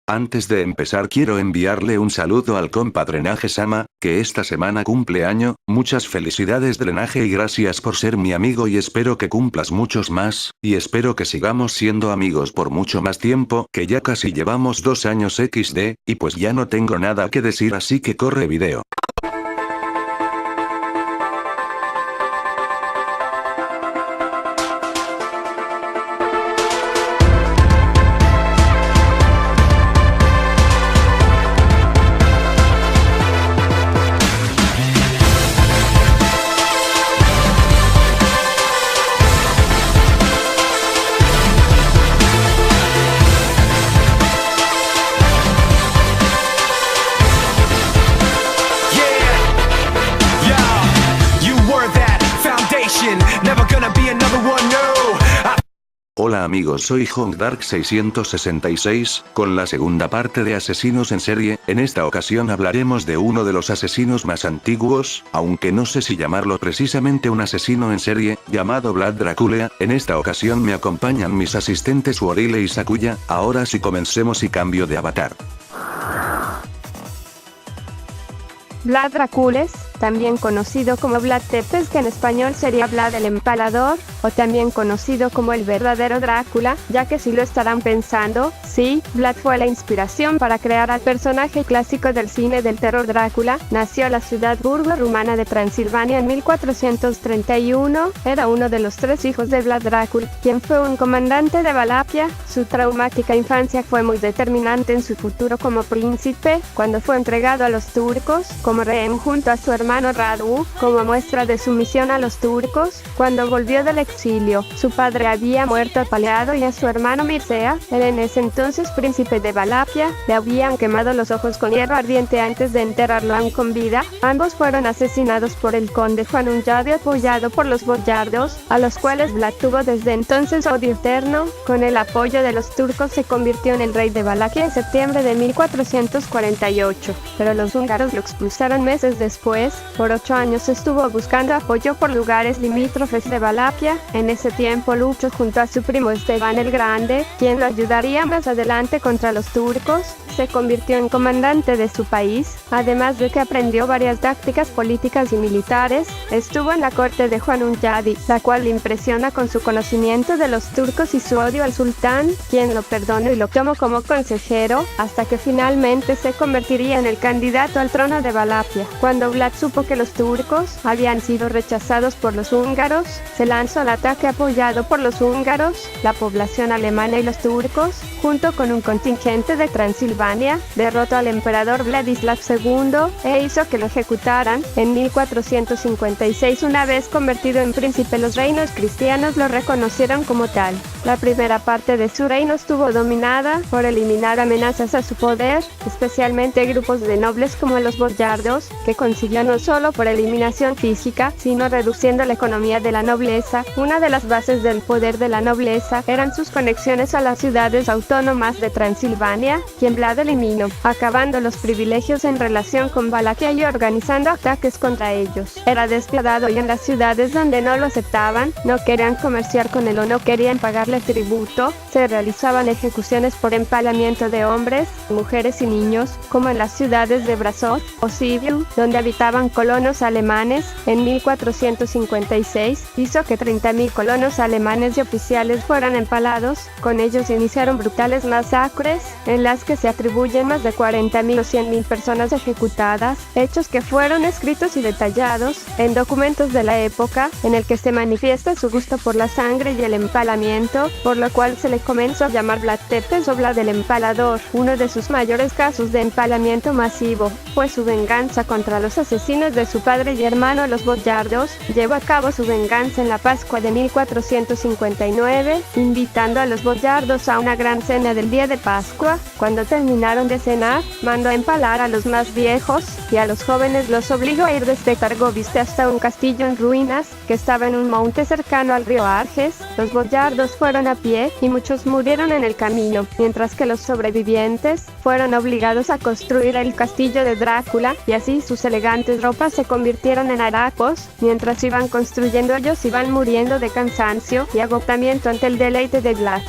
Antes de empezar quiero enviarle un saludo al compa Drenaje-sama, que esta semana cumple año. Muchas felicidades Drenaje y gracias por ser mi amigo y espero que cumplas muchos más, y espero que sigamos siendo amigos por mucho más tiempo, que ya casi llevamos 2 años XD, y pues ya no tengo nada que decir así que corre video. Hola amigos, soy Hongdark 666, con la segunda parte de Asesinos en Serie. En esta ocasión hablaremos de uno de los asesinos más antiguos, aunque no sé si llamarlo precisamente un asesino en serie, llamado Vlad Dracula. En esta ocasión me acompañan mis asistentes Warile y Sakuya. Ahora sí comencemos y cambio de avatar. Vlad Dracula, también conocido como Vlad Tepes, que en español sería Vlad el Empalador, o también conocido como el verdadero Drácula, ya que si lo estarán pensando, sí, Vlad fue la inspiración para crear al personaje clásico del cine del terror Drácula. Nació en la ciudad burgo-rumana de Transilvania en 1431, era uno de los 3 hijos de Vlad Drácula, quien fue un comandante de Valapia. Su traumática infancia fue muy determinante en su futuro como príncipe, cuando fue entregado a los turcos, como rehén junto a su hermano Radu, como muestra de sumisión a los turcos. Cuando volvió del exilio, su padre había muerto apaleado y a su hermano Mircea, el en ese entonces príncipe de Valapia, le habían quemado los ojos con hierro ardiente antes de enterrarlo aún con vida. Ambos fueron asesinados por el conde Juan Unyadi apoyado por los boyardos, a los cuales Vlad tuvo desde entonces odio eterno. Con el apoyo de los turcos se convirtió en el rey de Valaquia en septiembre de 1448, pero los húngaros lo expulsaron meses después. Por 8 años estuvo buscando apoyo por lugares limítrofes de Valapia. En ese tiempo luchó junto a su primo Esteban el Grande, quien lo ayudaría más adelante contra los turcos. Se convirtió en comandante de su país, además de que aprendió varias tácticas políticas y militares. Estuvo en la corte de Juan Unyadi, la cual le impresiona con su conocimiento de los turcos y su odio al sultán, quien lo perdonó y lo tomó como consejero, hasta que finalmente se convertiría en el candidato al trono de Valapia. Cuando Vlad supo que los turcos habían sido rechazados por los húngaros, se lanzó al ataque apoyado por los húngaros, la población alemana y los turcos, junto con un contingente de Transilvania. Derrotó al emperador Vladislav II e hizo que lo ejecutaran. En 1456, una vez convertido en príncipe, los reinos cristianos lo reconocieron como tal. La primera parte de su reino estuvo dominada por eliminar amenazas a su poder, especialmente grupos de nobles como los boyardos, que consiguió no solo por eliminación física, sino reduciendo la economía de la nobleza. Una de las bases del poder de la nobleza eran sus conexiones a las ciudades autónomas de Transilvania, quien Vlad eliminó, acabando los privilegios en relación con Valaquia y organizando ataques contra ellos. Era despiadado y en las ciudades donde no lo aceptaban, no querían comerciar con él o no querían pagarle tributo, se realizaban ejecuciones por empalamiento de hombres, mujeres y niños, como en las ciudades de Brasov o Sibiu, donde habitaban colonos alemanes. En 1456 hizo que 30.000 colonos alemanes y oficiales fueran empalados. Con ellos iniciaron brutales masacres, en las que se atribuyen más de 40.000 o 100.000 personas ejecutadas, hechos que fueron escritos y detallados en documentos de la época, en el que se manifiesta su gusto por la sangre y el empalamiento, por lo cual se le comenzó a llamar Vlad Tepes o Vlad el Empalador. Uno de sus mayores casos de empalamiento masivo fue su venganza contra los asesinos de su padre y hermano los boyardos. Llevó a cabo su venganza en la Pascua de 1459, invitando a los boyardos a una gran cena del día de Pascua. Cuando terminaron de cenar, mandó a empalar a los más viejos y a los jóvenes los obligó a ir desde Targoviste hasta un castillo en ruinas que estaba en un monte cercano al río Arges. Los boyardos fueron a pie y muchos murieron en el camino, mientras que los sobrevivientes fueron obligados a construir el castillo de Drácula, y así sus elegantes ropas se convirtieron en harapos. Mientras iban construyendo, ellos iban muriendo de cansancio y agotamiento ante el deleite de Vlad.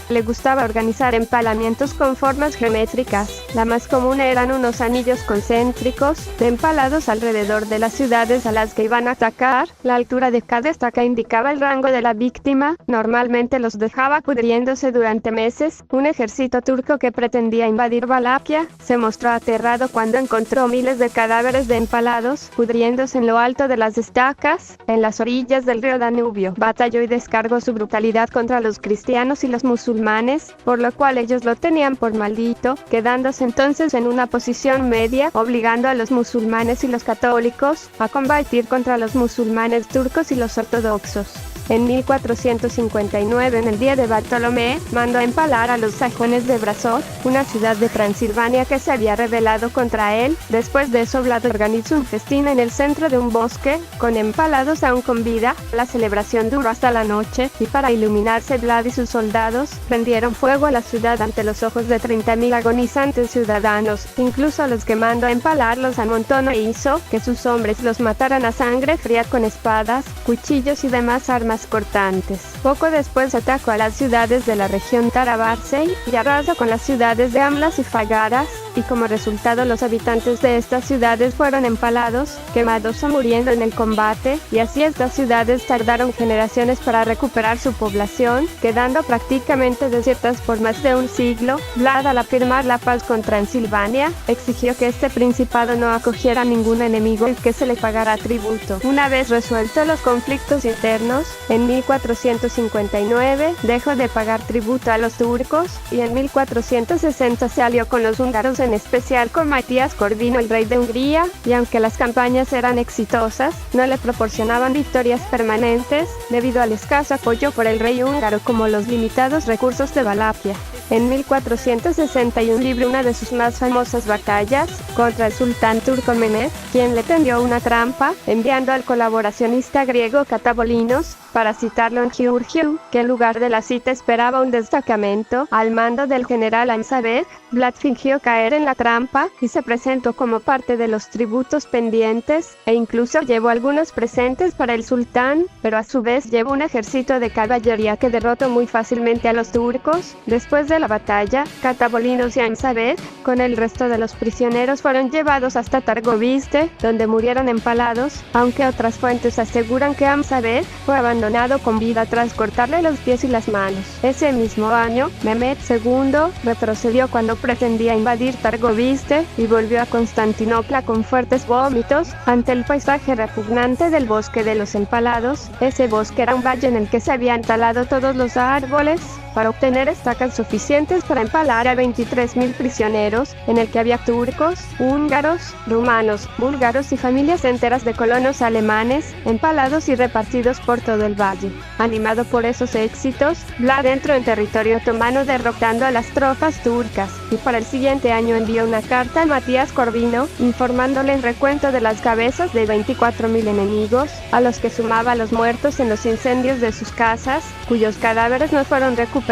Le gustaba organizar empalamientos con formas geométricas. La más común eran unos anillos concéntricos, de empalados alrededor de las ciudades a las que iban a atacar. La altura de cada estaca indicaba el rango de la víctima. Normalmente los dejaba pudriéndose durante meses. Un ejército turco que pretendía invadir Valaquia se mostró aterrado cuando encontró miles de cadáveres de empalados pudriéndose en lo alto de las estacas, en las orillas del río Danubio. Batalló y descargó su brutalidad contra los cristianos y los musulmanes, por lo cual ellos lo tenían por maldito, quedándose entonces en una posición media, obligando a los musulmanes y los católicos a combatir contra los musulmanes turcos y los ortodoxos. En 1459, en el día de Bartolomé, mandó empalar a los sajones de Brasov, una ciudad de Transilvania que se había rebelado contra él. Después de eso, Vlad organizó un festín en el centro de un bosque, con empalados aún con vida. La celebración duró hasta la noche, y para iluminarse, Vlad y sus soldados prendieron fuego a la ciudad ante los ojos de 30.000 agonizantes ciudadanos. Incluso a los que mandó a empalar los amontonó e hizo que sus hombres los mataran a sangre fría con espadas, cuchillos y demás armas cortantes. Poco después atacó a las ciudades de la región Tarabarsey y arrasó con las ciudades de Amlas y Fagaras, y como resultado los habitantes de estas ciudades fueron empalados, quemados o muriendo en el combate, y así estas ciudades tardaron generaciones para recuperar su población, quedando prácticamente desiertas por más de un siglo. Vlad, al afirmar la paz con Transilvania, exigió que este principado no acogiera a ningún enemigo y que se le pagara tributo. Una vez resueltos los conflictos internos, en 1459 dejó de pagar tributo a los turcos, y en 1460 se alió con los húngaros, en especial con Matías Corvino, el rey de Hungría, y aunque las campañas eran exitosas, no le proporcionaban victorias permanentes, debido al escaso apoyo por el rey húngaro como los limitados recursos de Valaquia. En 1461 libró una de sus más famosas batallas contra el sultán turco Mehmed, quien le tendió una trampa, enviando al colaboracionista griego Catabolinos para citarlo en Giurgiu, que en lugar de la cita esperaba un destacamento al mando del general Amzabeth. Vlad fingió caer en la trampa y se presentó como parte de los tributos pendientes, e incluso llevó algunos presentes para el sultán, pero a su vez llevó un ejército de caballería que derrotó muy fácilmente a los turcos. Después de la batalla, Catabolinos y Amzabeth, con el resto de los prisioneros, fueron llevados hasta Targoviste, donde murieron empalados, aunque otras fuentes aseguran que Amzabeth fue abandonado con vida tras cortarle los pies y las manos. Ese mismo año, Mehmed II retrocedió cuando pretendía invadir Targoviste y volvió a Constantinopla con fuertes vómitos ante el paisaje repugnante del bosque de los empalados. Ese bosque era un valle en el que se habían talado todos los árboles para obtener estacas suficientes para empalar a 23.000 prisioneros, en el que había turcos, húngaros, rumanos, búlgaros y familias enteras de colonos alemanes, empalados y repartidos por todo el valle. Animado por esos éxitos, Vlad entró en territorio otomano derrotando a las tropas turcas, y para el siguiente año envió una carta a Matías Corvino, informándole el recuento de las cabezas de 24.000 enemigos, a los que sumaba los muertos en los incendios de sus casas, cuyos cadáveres no fueron recuperados.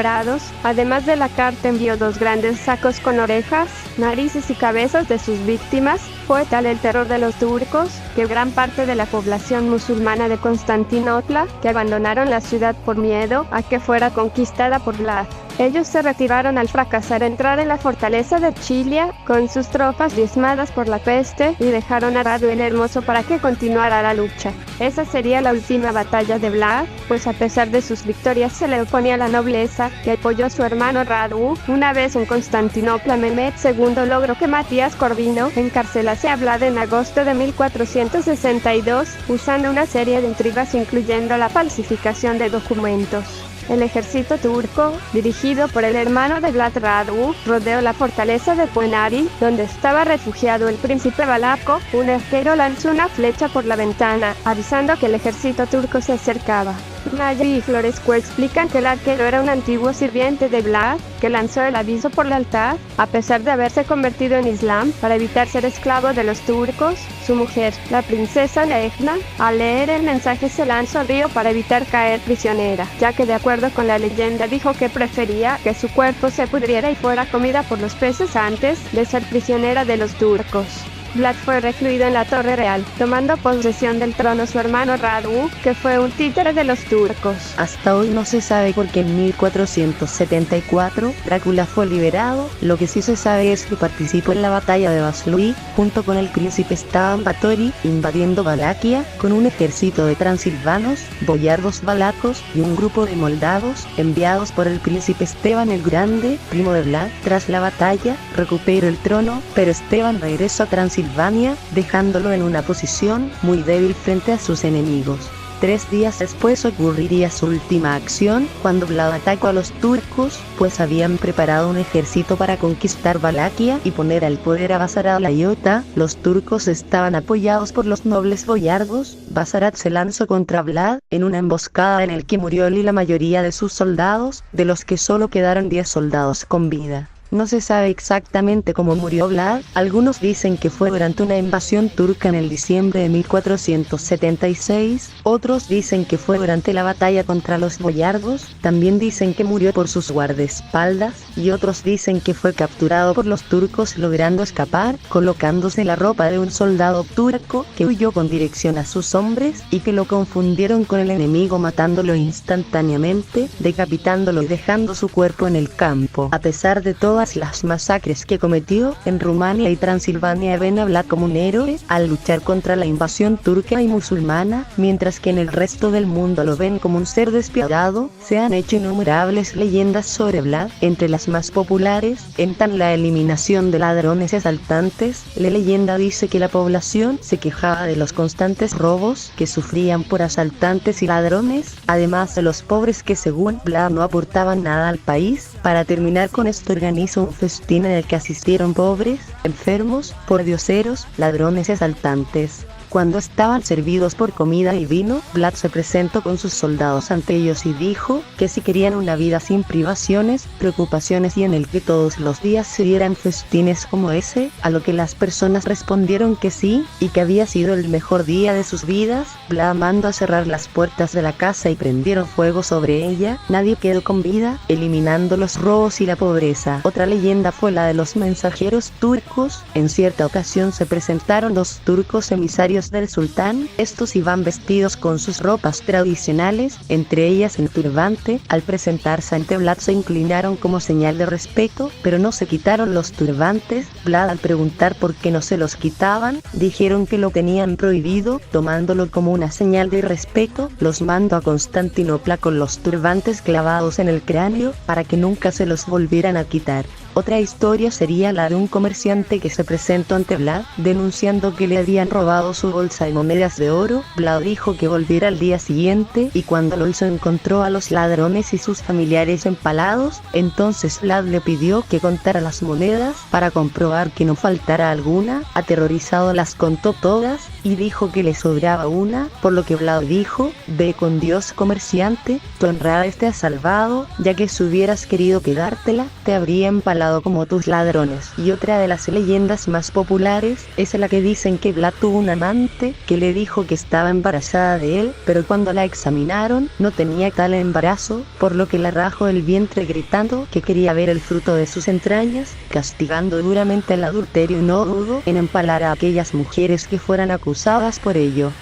Además de la carta, envió 2 grandes sacos con orejas, narices y cabezas de sus víctimas. Fue tal el terror de los turcos, que gran parte de la población musulmana de Constantinopla, que abandonaron la ciudad por miedo a que fuera conquistada por Vlad. Ellos se retiraron al fracasar entrar en la fortaleza de Chilia, con sus tropas diezmadas por la peste, y dejaron a Radu el Hermoso para que continuara la lucha. Esa sería la última batalla de Vlad, pues a pesar de sus victorias se le oponía la nobleza, que apoyó a su hermano Radu. Una vez en Constantinopla, Mehmed II logró que Matías Corvino encarcelase a Vlad en agosto de 1462, usando una serie de intrigas incluyendo la falsificación de documentos. El ejército turco, dirigido por el hermano de Vlad, Radu, rodeó la fortaleza de Puenari, donde estaba refugiado el príncipe Valaco. Un arquero lanzó una flecha por la ventana, avisando que el ejército turco se acercaba. Nagy y Florescu explican que el arquero era un antiguo sirviente de Vlad, que lanzó el aviso por lealtad, a pesar de haberse convertido en Islam, para evitar ser esclavo de los turcos. Su mujer, la princesa Nejna, al leer el mensaje se lanzó al río para evitar caer prisionera, ya que de acuerdo con la leyenda dijo que prefería que su cuerpo se pudriera y fuera comida por los peces antes de ser prisionera de los turcos. Vlad fue recluido en la Torre Real, tomando posesión del trono su hermano Radu, que fue un títere de los turcos. Hasta hoy no se sabe por qué en 1474 Drácula fue liberado. Lo que sí se sabe es que participó en la batalla de Vaslui, junto con el príncipe Esteban Báthory, invadiendo Valaquia, con un ejército de transilvanos, boyardos valacos y un grupo de moldavos, enviados por el príncipe Esteban el Grande, primo de Vlad. Tras la batalla, recuperó el trono, pero Esteban regresó a Transilvania, dejándolo en una posición muy débil frente a sus enemigos. 3 días después ocurriría su última acción, cuando Vlad atacó a los turcos, pues habían preparado un ejército para conquistar Valaquia y poner al poder a Basarab Layota. Los turcos estaban apoyados por los nobles boyardos. Basarab se lanzó contra Vlad, en una emboscada en el que murió él y la mayoría de sus soldados, de los que solo quedaron 10 soldados con vida. No se sabe exactamente cómo murió Vlad. Algunos dicen que fue durante una invasión turca en el diciembre de 1476, otros dicen que fue durante la batalla contra los boyardos, también dicen que murió por sus guardaespaldas, y otros dicen que fue capturado por los turcos logrando escapar, colocándose la ropa de un soldado turco que huyó con dirección a sus hombres y que lo confundieron con el enemigo, matándolo instantáneamente, decapitándolo y dejando su cuerpo en el campo. A pesar de todas las masacres que cometió, en Rumania y Transilvania ven a Vlad como un héroe al luchar contra la invasión turca y musulmana, mientras que en el resto del mundo lo ven como un ser despiadado. Se han hecho innumerables leyendas sobre Vlad, entre las más populares entran la eliminación de ladrones y asaltantes. La leyenda dice que la población se quejaba de los constantes robos que sufrían por asaltantes y ladrones, además de los pobres que según Vlad no aportaban nada al país. Para terminar con esto, organiza un festín en el que asistieron pobres, enfermos, pordioseros, ladrones y asaltantes. Cuando estaban servidos por comida y vino, Vlad se presentó con sus soldados ante ellos y dijo que si querían una vida sin privaciones, preocupaciones y en el que todos los días se dieran festines como ese, a lo que las personas respondieron que sí, y que había sido el mejor día de sus vidas. Vlad mandó a cerrar las puertas de la casa y prendieron fuego sobre ella. Nadie quedó con vida, eliminando los robos y la pobreza. Otra leyenda fue la de los mensajeros turcos. En cierta ocasión se presentaron los turcos emisarios del sultán. Estos iban vestidos con sus ropas tradicionales, entre ellas el turbante. Al presentarse ante Vlad se inclinaron como señal de respeto, pero no se quitaron los turbantes. Vlad, al preguntar por qué no se los quitaban, dijeron que lo tenían prohibido. Tomándolo como una señal de respeto, los mandó a Constantinopla con los turbantes clavados en el cráneo, para que nunca se los volvieran a quitar. Otra historia sería la de un comerciante que se presentó ante Vlad, denunciando que le habían robado su bolsa de monedas de oro. Vlad dijo que volviera al día siguiente, y cuando lo hizo encontró a los ladrones y sus familiares empalados. Entonces Vlad le pidió que contara las monedas para comprobar que no faltara alguna. Aterrorizado las contó todas, y dijo que le sobraba una, por lo que Vlad dijo: «Ve con Dios, comerciante, tu honra te ha salvado, ya que si hubieras querido quedártela, te habría empalado como tus ladrones». Y otra de las leyendas más populares es la que dicen que Vlad tuvo un amante que le dijo que estaba embarazada de él, pero cuando la examinaron no tenía tal embarazo, por lo que la rajó el vientre gritando que quería ver el fruto de sus entrañas, castigando duramente el adulterio, y no dudó en empalar a aquellas mujeres que fueran acusadas por ello.